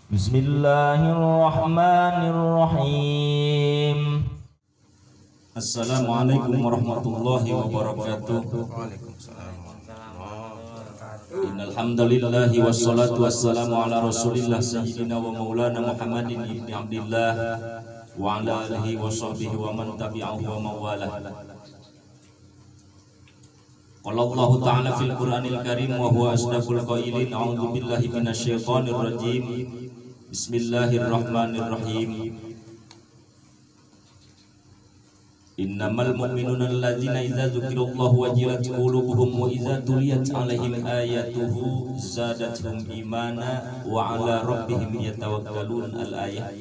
Bismillahirrahmanirrahim. Assalamualaikum warahmatullahi wabarakatuh. Innal hamdalillah wassalatu wassalamu ala Rasulillah sayyidina wa maulana Muhammadin ibni Abdillah wa ala alihi wa sahbihi wa man tabi'ahu wa mawalah. Qala Allah ta'ala fil Qur'anil Karim wa huwa asdaqul qailin. A'udzu billahi minasyaitonir rajim. Bismillahirrahmanirrahim. Innamal mu'minuna alladzina idza dzukirallahu wajilat qulubuhum wa idza tuliyat 'alaihim ayatuhu zadatuhum imana wa 'ala rabbihim yatawakkalun. Al-ayah.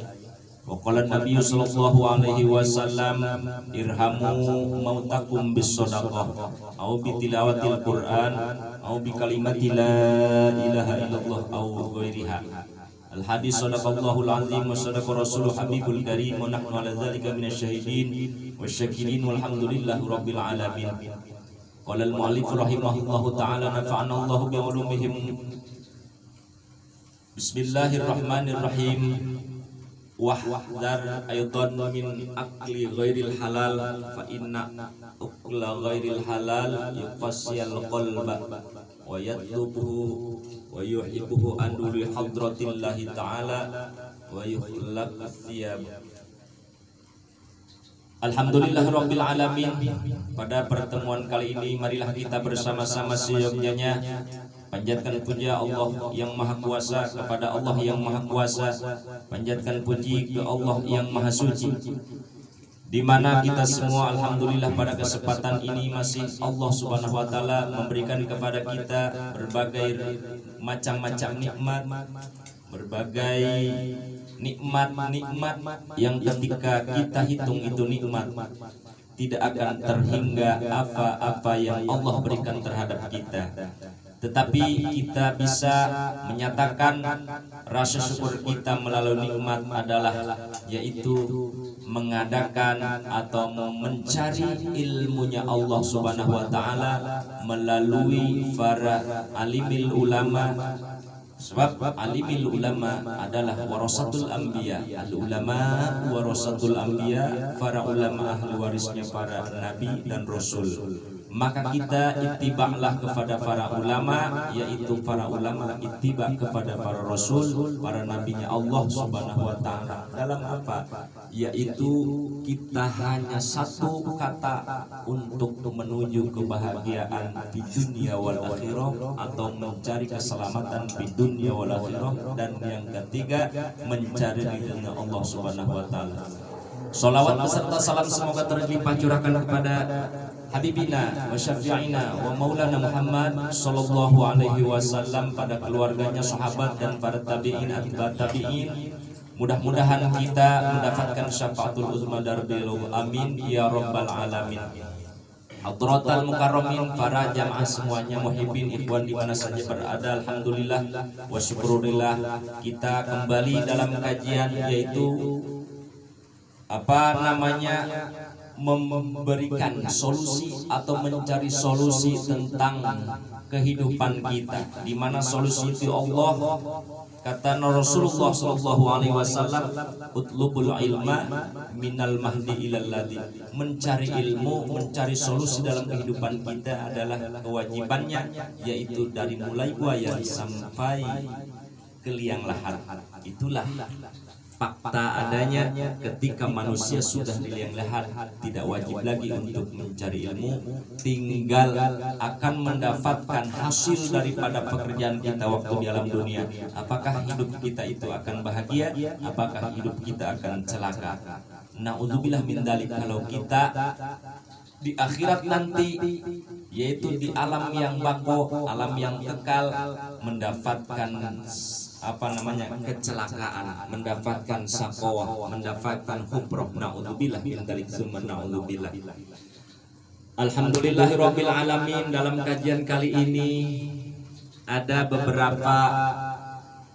Wa qala an-nabiy sallallahu alaihi wasallam irhamu mautakum bis shadaqah au bi tilawatil Qur'an au bi kalimati la ilaha illallah au ghairiha. Al-hadis sadaqallahul azim wa sadaqa rasuluh habibul karim wa nahnu ala dzalika minasyahidin wasyakirin walhamdulillahi rabbil alamin. Qala al-mu'allif rahimahullahu ta'ala nafa'ana Allahu bi ulumihim. Bismillahirrahmanirrahim. Wahdar aidan min akli ghairil halal fa inna ukla ghairil halal yufassiyal qalba wa yatlubuhu wa yuhibbuhu an li hadratillahi ta'ala wa yuhlaq thiyab. Alhamdulillahirabbil alamin. Pada pertemuan kali ini marilah kita bersama-sama seyogyanya panjatkan puja Allah yang Maha Kuasa kepada Allah yang Maha Kuasa, panjatkan puji ke Allah yang Maha Suci, di mana kita semua alhamdulillah pada kesempatan ini masih Allah Subhanahu wa taala memberikan kepada kita berbagai macam-macam nikmat, berbagai nikmat yang ketika kita hitung itu nikmat tidak akan terhingga apa-apa yang Allah berikan terhadap kita. Tetapi kita bisa menyatakan rasa syukur kita melalui nikmat adalah yaitu mengadakan atau mencari ilmunya Allah Subhanahu wa taala melalui para alimil ulama. Sebab alimil ulama adalah warasatul anbiya. Al ulama warasatul anbiya, para ulama ahli warisnya para nabi dan rasul. Maka kita ittiba'lah kepada para ulama, yaitu para ulama ittiba' kepada para rasul, para nabinya Allah Subhanahu wa taala. Dalam apa? Yaitu kita hanya satu kata untuk menuju kebahagiaan di dunia wal akhirah, atau mencari keselamatan di dunia wal akhirah, dan yang ketiga mencari ridha Allah Subhanahu wa taala. Salawat beserta salam semoga terlimpah curahkan kepada Habibina wa syafi'ina wa maulana Muhammad sallallahu alaihi wasallam, pada keluarganya, sahabat dan para tabi'in atba tabi'in. Mudah-mudahan kita mendapatkan syafaatul uzma darbil amin ya rabbal alamin. Hadratal mukarramin, para jamaah semuanya, muhibbin ikhwan di mana saja berada, alhamdulillah wa syukurillah, kita kembali dalam kajian yaitu memberikan solusi atau mencari solusi tentang kehidupan kita, di mana solusi itu Allah. Kata Rasulullah sallallahu alaihi wasallam, utlubul ilma minal mahdi ilal ladi. Mencari ilmu, mencari solusi dalam kehidupan kita adalah kewajibannya, yaitu dari mulai buaya sampai ke liang lahat. Itulah fakta adanya. Ketika manusia sudah di liang lahat, tidak wajib lagi untuk mencari ilmu, tinggal akan mendapatkan hasil daripada pekerjaan kita waktu di alam dunia. Apakah hidup kita itu akan bahagia, apakah hidup kita akan celaka. Na'udzubillah min dzalik. Kalau kita di akhirat nanti, yaitu di alam yang baqo, alam yang kekal, mendapatkan kecelakaan, mendapatkan sakowah, mendapatkan hubroh. Na'udzubillah min dzalik, summa na'udzubillah. Alhamdulillahirabbil alamin. Dalam kajian kali ini ada beberapa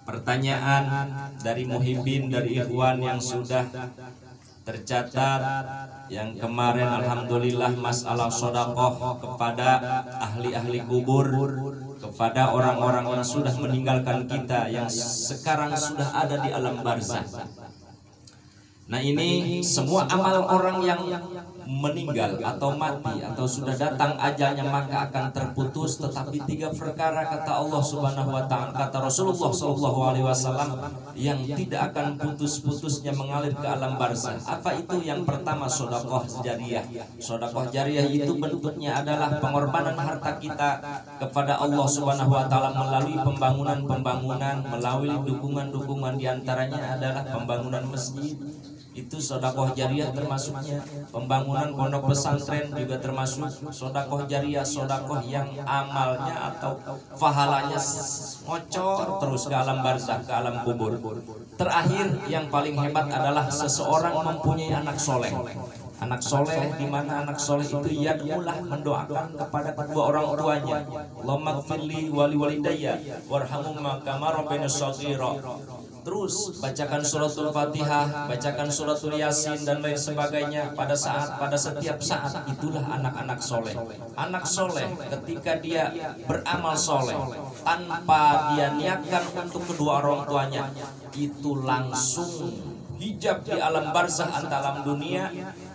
pertanyaan dari muhibbin, dari ikhwan yang sudah tercatat. Yang kemarin alhamdulillah masalah sedekah kepada ahli-ahli kubur, kepada orang-orang yang sudah meninggalkan kita, yang sekarang sudah ada di alam barzah. Nah, ini semua amal orang yang meninggal atau mati atau sudah datang ajalnya maka akan terputus, tetapi 3 perkara kata Allah Subhanahu wa taala, kata Rasulullah sallallahu alaihi wasallam, yang tidak akan putus-putusnya mengalir ke alam barzah. Apa itu? Yang pertama, sedekah jariyah. Sedekah jariyah itu bentuknya adalah pengorbanan harta kita kepada Allah Subhanahu wa taala melalui pembangunan-pembangunan, melalui dukungan-dukungan, diantaranya adalah pembangunan masjid. Itu sedekah jariyah termasuknya. Pembangunan pondok pesantren juga termasuk sedekah jariyah, sedekah yang amalnya atau pahalanya ngocor terus ke alam barzah, ke alam kubur. Terakhir yang paling hebat adalah seseorang mempunyai anak soleh. Anak soleh, di mana anak soleh itu yad'ulah, mendoakan kepada kedua orang tuanya. Allahumma gfirli wali walidayya warhamhuma kama rabbayani shaghira. Terus bacakan suratul Fatihah, bacakan suratul Yasin dan lain sebagainya pada setiap saat. Itulah anak-anak soleh. Anak soleh ketika dia beramal soleh tanpa dia niatkan untuk kedua orang tuanya, itu langsung hijab di alam barzah antara alam dunia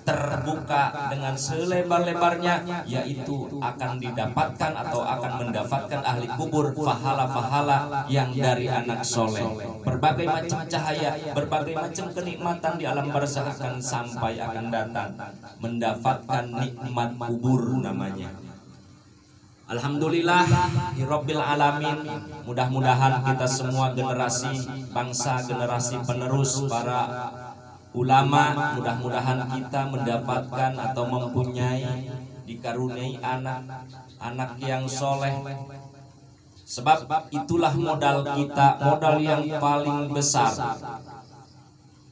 terbuka dengan selebar-lebarnya, yaitu akan didapatkan atau akan mendapatkan ahli kubur pahala-pahala yang dari anak soleh. Berbagai macam cahaya, berbagai macam kenikmatan di alam barzah akan sampai, akan datang, mendapatkan nikmat kubur namanya. Alhamdulillah Rabbil Alamin. Mudah-mudahan kita semua generasi bangsa, generasi penerus para ulama, mudah-mudahan kita mendapatkan atau mempunyai, dikaruniai anak yang soleh. Sebab itulah modal kita, modal yang paling besar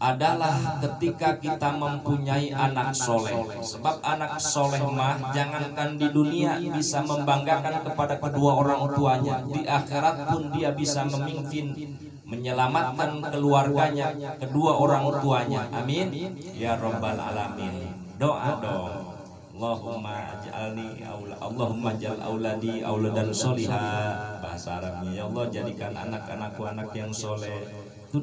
adalah ketika kita mempunyai anak soleh. Sebab anak soleh mah jangankan di dunia bisa membanggakan kepada kedua orang tuanya, di akhirat pun dia bisa memimpin, menyelamatkan keluarganya, kedua orang tuanya. Amin ya rabbal alamin. Doa dong. Allahumma ja'al auladi auladan solihah. Bahasa Arabnya, ya Allah jadikan anak-anakku anak yang soleh. Itu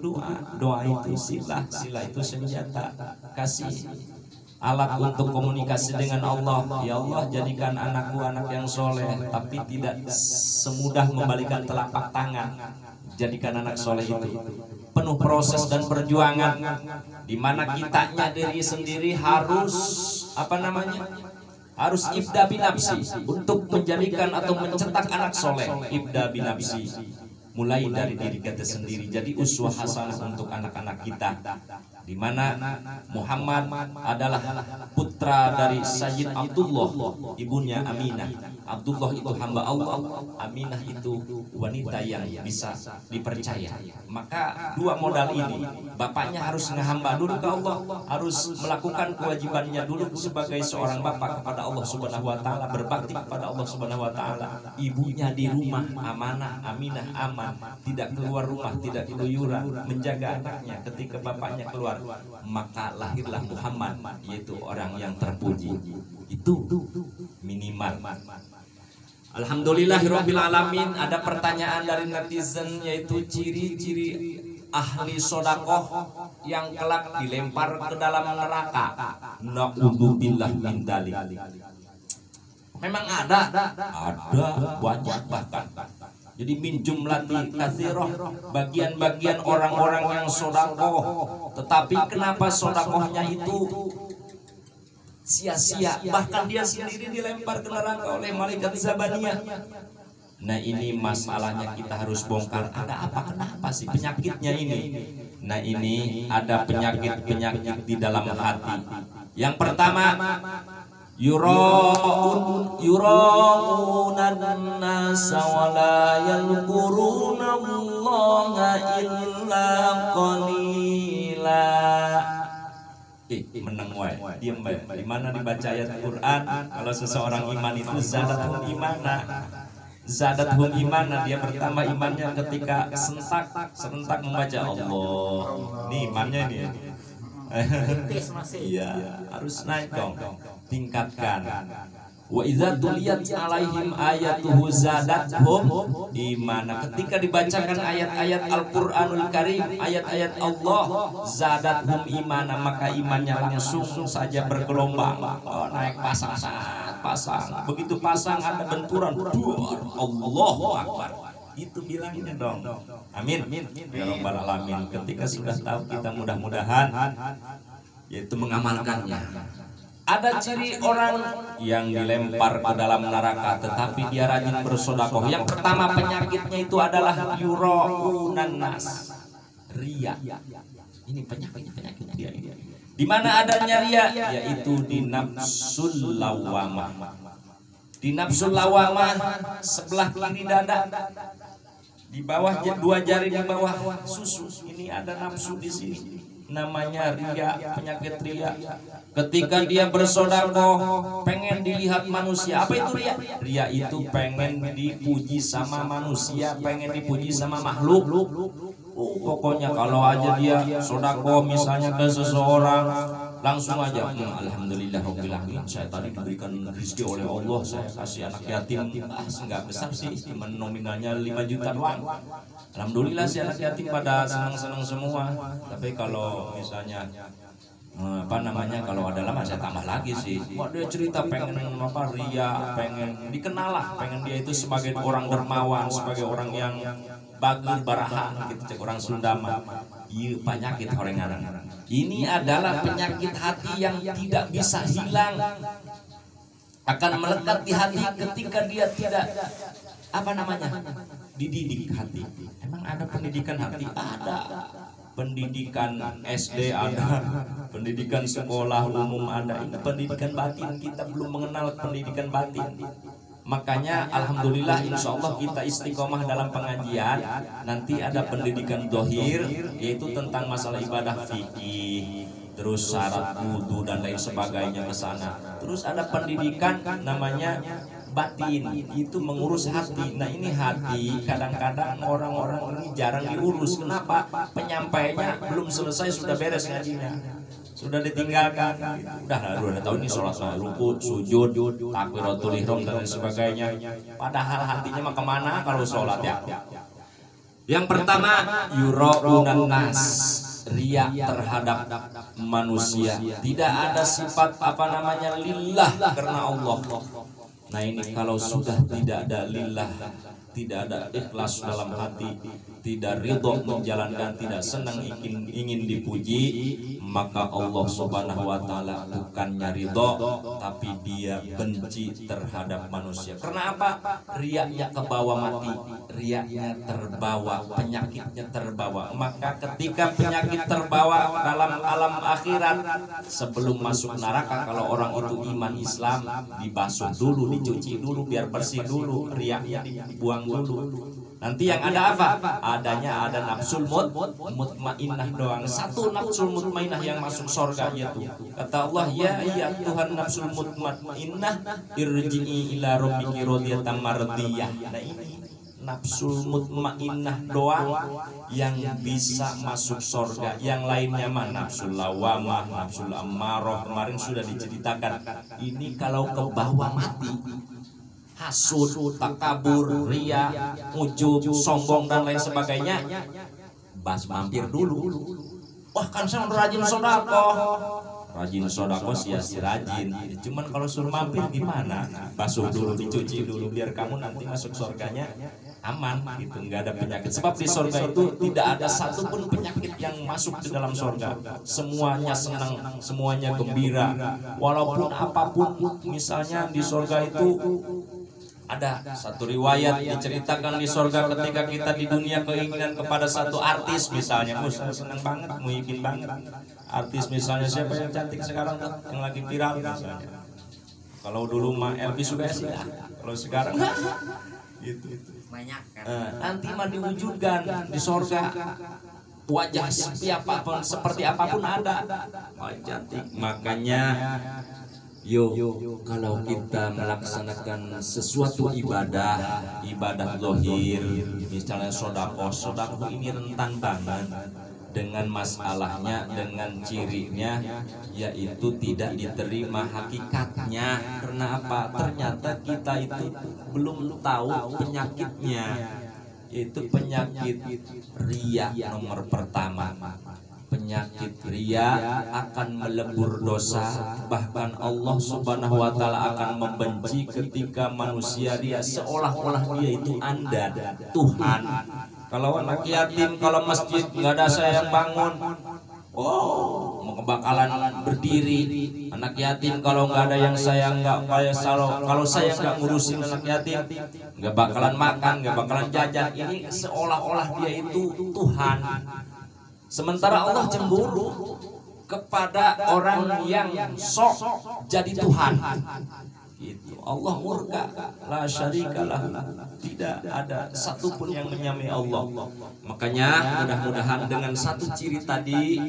doa itu silah itu senjata, kasih alat untuk komunikasi dengan Allah. Ya Allah jadikan anakku anak yang soleh, tapi tidak semudah membalikan telapak tangan. Jadikan anak soleh itu penuh proses dan perjuangan, di mana kitanya diri sendiri harus harus ibda binafsi untuk menjadikan atau mencetak anak soleh. Ibda binafsi, mulai dari diri kita sendiri, jadi uswah hasanah untuk anak-anak kita, di mana Muhammad adalah putra dari Sayyid Abdullah, ibunya Aminah. Abdullah itu hamba Allah, Aminah itu wanita yang bisa dipercaya. Maka dua modal ini, bapaknya harus ngehamba dulu ke Allah, harus melakukan kewajibannya dulu sebagai seorang bapak kepada Allah Subhanahu wa taala, berbakti kepada Allah Subhanahu wa taala. Ibunya di rumah amanah, Aminah aman, tidak keluar rumah, tidak keluyuran, menjaga anaknya. Ketika bapaknya keluar, maka lahirlah Muhammad, yaitu orang yang terpuji. Itu minimal. Alhamdulillahirabbil alamin. Ada pertanyaan dari netizen, yaitu ciri-ciri ahli sodakoh yang kelak dilempar ke dalam neraka. Na'udzubillah min dzalik. Memang ada banyak bahkan. Jadi min jumlati katsirah, bagian-bagian orang-orang yang sodakoh, tetapi kenapa sodakohnya itu sia-sia, bahkan dia sendiri dilempar ke neraka oleh malaikat Zabaniyah. Nah, ini masalahnya kita harus bongkar. Ada apa, kenapa sih penyakitnya ini? Nah, ini ada penyakit-penyakit di dalam hati. Yang pertama, yuraunan nasa wa la yadhkuruna Allaha illa qalila. Meneng wae, diem wae. Di mana dibaca ayat Quran, kalau seseorang iman itu zadatul imana, dia bertambah imannya ketika serentak membaca Allah. Nih imannya nih. Iya, harus naik dong, tingkatkan. Wa idza tuliyat alaihim ayatuhu zadathum imana. Ketika dibacakan ayat-ayat Al-Qur'anul Karim, ayat-ayat Allah, zadathum imana, maka imannya langsung saja bergelombang. Oh, naik pasang. Begitu pasang ada benturan, Allahu Akbar. Itu bilangnya dong. Amin. Ya Rabbal Alamin. Ketika sudah tahu kita, mudah-mudahan yaitu mengamalkannya. Ada ciri orang yang dilempar ke dalam neraka tetapi dia rajin bersedekah. Yang pertama penyakitnya itu adalah yuraunan nas, ria. Ini penyakit dia. Di mana adanya ria? Yaitu di nafsul lawamah. Di nafsul lawamah sebelah kiri dada, di bawah dua jari di bawah susu. Ini ada nafsu di sini. Namanya ria, penyakit ria. Ketika dia bersedekah pengen dilihat manusia. Apa itu ria? Ria itu pengen dipuji sama manusia, pengen dipuji sama makhluk. Pokoknya kalau aja dia sedekah misalnya ke seseorang, langsung aja alhamdulillahirabbil alamin, saya tadi diberikan rezeki oleh Allah, saya kasih anak yatim enggak besar sih, cuma nominalnya 5 juta doang. Alhamdulillah si anak yatim pada senang-senang semua. Tapi kalau misalnya kalau ada lama saya tambah lagi sih. Wah, dia cerita pengen ria, pengen dikenal lah, pengen dia itu sebagai orang dermawan, sebagai orang yang bagus barahan gitu, orang Sunda mah. Iya, penyakit orang. Ini adalah penyakit hati yang tidak bisa hilang, akan melekat di hati ketika dia tidak dididik hati. Emang ada pendidikan hati? Ada. Pendidikan SD ada, pendidikan sekolah umum ada. Ini pendidikan batin, kita belum mengenal pendidikan batin. Makanya alhamdulillah insya Allah kita istiqomah dalam pengajian. Nanti ada pendidikan dohir, yaitu tentang masalah ibadah fikih, terus syarat wudu dan lain sebagainya ke sana. Terus ada pendidikan namanya batin, itu mengurus hati. Nah ini hati kadang-kadang orang-orang ini jarang diurus. Kenapa? Penyampainya belum selesai sudah beres ngajinya, sudah ditinggalkan. Udah tahu ini sholat ruku, sujud, takbiratul ihram dan lain sebagainya. Padahal hatinya mah kemana kalau sholat ya? Yang pertama yuraunan nas, ria terhadap manusia. Tidak ada sifat lillah karena Allah. Nah ini kalau sudah tidak ada lillah, tidak ada ikhlas dalam hati, tidak ridho menjalankan, tidak senang ingin dipuji, maka Allah Subhanahu wa taala bukannya ridho tapi dia benci terhadap manusia. Karena apa? Riaknya ke bawah mati, riaknya terbawa, penyakitnya terbawa. Maka ketika penyakit terbawa dalam alam akhirat, sebelum masuk neraka, kalau orang itu iman Islam, dibasuh dulu, dicuci dulu biar bersih dulu, riaknya dibuang dulu. Nanti yang ada apa? Adanya ada nafsul mutmainnah doang. Satu nafsul mutmainnah yang masuk surga yaitu kata Allah, ya Tuhan nafsul mutmainnah irji'i ila rabbiki radiyatan mardiyah. Nah ini nafsul mutmainnah doang yang bisa masuk surga. Yang lainnya mah nafsul lawamah, nafsul ammarah, kemarin sudah diceritakan. Ini kalau ke bawah mati, hasud, takabur, ria, ujub, sombong dan lain sebagainya, mampir dulu. Wah kan saya rajin sodako sih rajin. Cuman kalau suruh mampir gimana? Basuh dulu, dicuci dulu biar kamu nanti masuk surganya aman gitu, nggak ada penyakit. Sebab di surga itu tidak ada satupun penyakit yang masuk ke dalam surga. Semuanya senang, semuanya gembira. Walaupun apapun, misalnya di surga itu ada satu riwayat diceritakan di surga ketika kita di dunia keinginan kepada satu artis misalnya, saya senang banget, muhibin banget. Artis misalnya siapa yang cantik sekarang tuh, yang lagi viral misalnya. Kalau dulu mah Elvis juga sih, kalau sekarang gitu. Nanti mah diwujudkan di surga wajah seperti apapun ada, cantik. Makanya kalau kita melaksanakan sesuatu ibadah zahir, misalnya sedekah ini rentan banget. dengan masalahnya, dengan cirinya, yaitu tidak diterima hakikatnya. Karena apa? Ternyata kita itu belum tahu penyakitnya, yaitu penyakit riya nomor pertama. Penyakit riya akan melebur dosa, bahkan Allah Subhanahu wa Ta'ala akan membenci ketika manusia dia seolah-olah dia itu Anda, Tuhan. Kalau anak yatim, kalau masjid nggak ada saya yang bangun, oh, mau bakalan berdiri. Anak yatim kalau nggak ada yang saya nggak kayak kalau saya nggak ngurusin anak yatim, nggak bakalan makan, nggak bakalan jajan. Ini seolah-olah dia itu Tuhan. Sementara Allah cemburu kepada orang yang sok jadi Tuhan. Itu Allah murka, la syarikalah, tidak ada satupun yang menyamai Allah. Makanya mudah-mudahan dengan satu ciri tadi,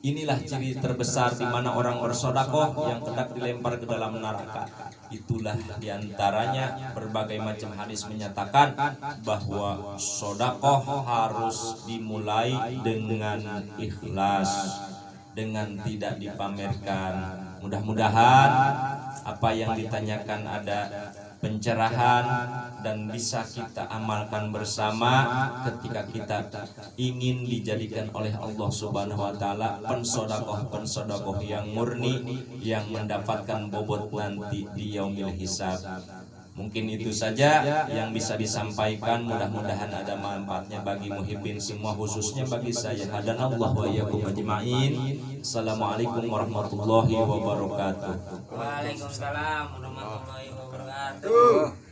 inilah ciri terbesar di mana orang bersedekah yang hendak dilempar ke dalam neraka. Itulah diantaranya berbagai macam hadis menyatakan bahwa sedekah harus dimulai dengan ikhlas, dengan tidak dipamerkan. Mudah-mudahan apa yang ditanyakan ada pencerahan dan bisa kita amalkan bersama ketika kita ingin dijadikan oleh Allah Subhanahu wa Ta'ala pensedekah yang murni, yang mendapatkan bobot nanti di yaumil hisab. Mungkin itu saja yang bisa disampaikan. Mudah-mudahan ada manfaatnya bagi muhibbin semua, khususnya bagi saya. Hadanallahu wa iyyakum ajma'in. Assalamualaikum warahmatullahi wabarakatuh. Waalaikumsalam warahmatullahi wabarakatuh.